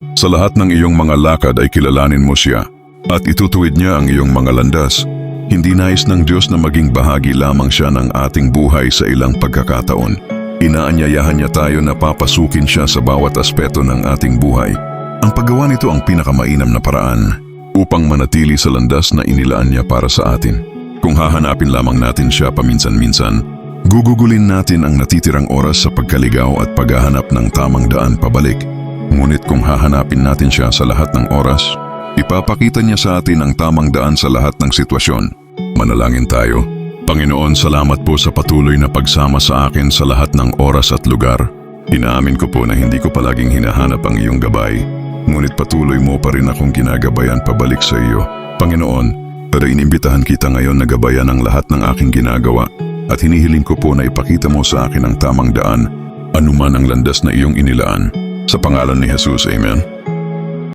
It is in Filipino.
Sa lahat ng iyong mga lakad ay kilalanin mo siya at itutuwid niya ang iyong mga landas. Hindi nais ng Diyos na maging bahagi lamang siya ng ating buhay sa ilang pagkakataon. Inaanyayahan niya tayo na papasukin siya sa bawat aspeto ng ating buhay. Ang paggawa nito ang pinakamainam na paraan upang manatili sa landas na inilaan niya para sa atin. Kung hahanapin lamang natin siya paminsan-minsan, gugugulin natin ang natitirang oras sa pagkaligaw at paghahanap ng tamang daan pabalik. Ngunit kung hahanapin natin siya sa lahat ng oras, ipapakita niya sa atin ang tamang daan sa lahat ng sitwasyon. Manalangin tayo. Panginoon, salamat po sa patuloy na pagsama sa akin sa lahat ng oras at lugar. Inaamin ko po na hindi ko palaging hinahanap ang iyong gabay, ngunit patuloy mo pa rin akong ginagabayan pabalik sa iyo. Panginoon, pero inimbitahan kita ngayon na gabayan ang lahat ng aking ginagawa at hinihiling ko po na ipakita mo sa akin ang tamang daan, anuman ang landas na iyong inilaan. Sa pangalan ni Jesus, Amen.